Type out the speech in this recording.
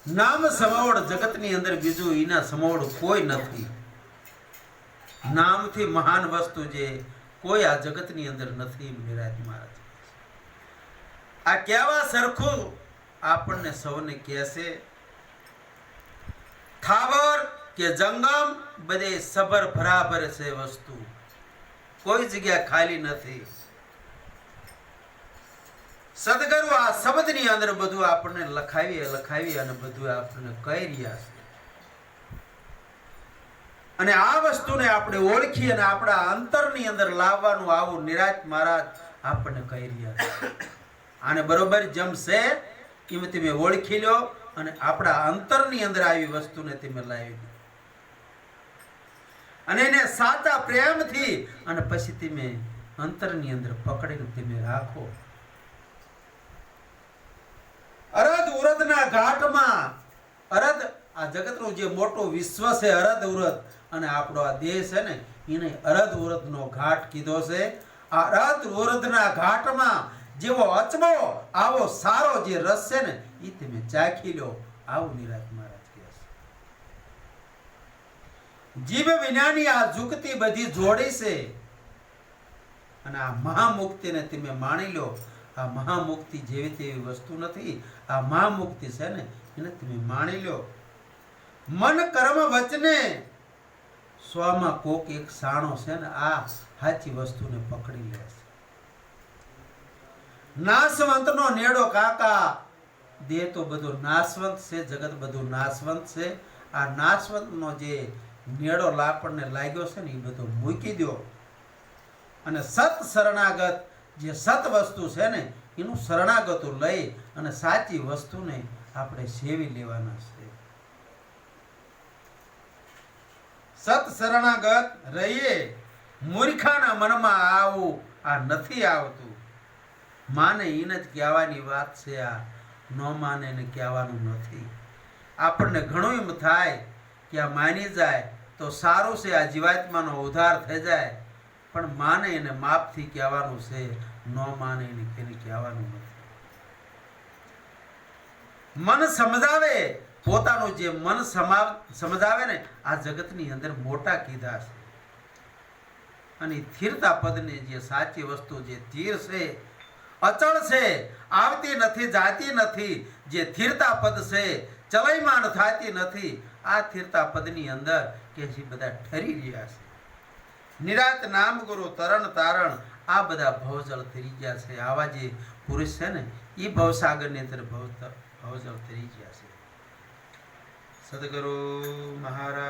નામ સમોડ જગતની અંદર બીજું એના સમોડ કોઈ નથી. નામથી મહાન વસ્તુ જે કોઈ આ જગતની અંદર નથી. નિરાત મહારાજ આ કેવા સરખું આપણને સૌને કહેશે. થાવર કે જંગમ બધે સબર બરાબર છે વસ્તુ, કોઈ જગ્યા ખાલી નથી. સદગુરુ આ શબ્દની અંદર બધું આપણને લખાવી અને બધું આપણને કહી રહ્યા છે. અને આ વસ્તુને આપણે ઓળખી અને આપણા અંતરની અંદર લાવવાનું આવું નિરાત મહારાજ આપણને કહી રહ્યા છે. આને બરોબર જમશે એમ તમે ઓળખી લો અને આપણા અંતરની અંદર આવી વસ્તુને તમે લાવી દો અને એને સાચા પ્રેમથી અને પછી તમે અંતરની અંદર પકડીને તમે રાખો. અરદ ઉરદના ઘાટમાં અરદ આ જગતનું જે મોટું વિશ્વ છે અરદ ઉરદ, અને આપણો આ દેશ છે ને એને અરદ ઉરદનો ઘાટ કીધો છે. આ અરદ ઉરદના ઘાટમાં જેવો અચબો આવો સારો જે રસ છે ને એ તમે ચાખી લો, આવું નિરાત મહારાજ કહે છે. જીભ વિનાની આ જુગતી બધી જોડી છે અને આ મહામુક્તિને તમે માણી લો. આ મહામુક્તિ જેવી તેવી વસ્તુ નથી. આ મહામુક્તિ છે ને એને તમે માણી લો. મન કર્મ વચને સ્વમાં કોક એક સાણો છે ને આ સાચી વસ્તુને પકડી લે છે. નાશવંતનો નેડો કાકા, દેહ તો બધું નાશવંત છે, જગત બધું નાશવંત છે. આ નાશવંતનો જે નેડો આપણને લાગ્યો છે ને એ બધો મૂકી દો અને સત શરણાગત જે સત વસ્તુ છે ને એનું શરણાગતું લઈ અને સાચી વસ્તુને આપણે સેવી લેવાના છે. સત શરણાગત રહીએ, મૂર્ખાના મનમાં આવું આ નથી આવતું. માને એને જ કહેવાની વાત છે, આ ન માને એને કહેવાનું નથી. આપણને ઘણું એમ થાય કે આ માની જાય તો સારું છે, આ જીવાત્માનો ઉદ્ધાર થઈ જાય, પણ માને એને માપથી કહેવાનું છે, ન માને એને કહેવાનું નથી. મન સમજાવે, પોતાનું જે મન સમજાવે ને આ જગતની અંદર મોટા કીધા છે. અને સ્થિરતા પદને જે સાચી વસ્તુ જે સ્થિર છે, અચળ છે, આવતી નથી જાતી નથી, જે સ્થિરતા પદ છે, ચલયમાન થતી નથી, આ સ્થિરતા પદની અંદર કે જે બધા ઠરી રહ્યા છે. નિરાત નામ ગુરુ તરણ તારણ આ બધા ભવજળ તરી ગયા છે. આવા જે પુરુષ છે ને એ ભવસાગરની અંદર ભવજળ તરી ગયા છે. સદગુરુ મહારાજ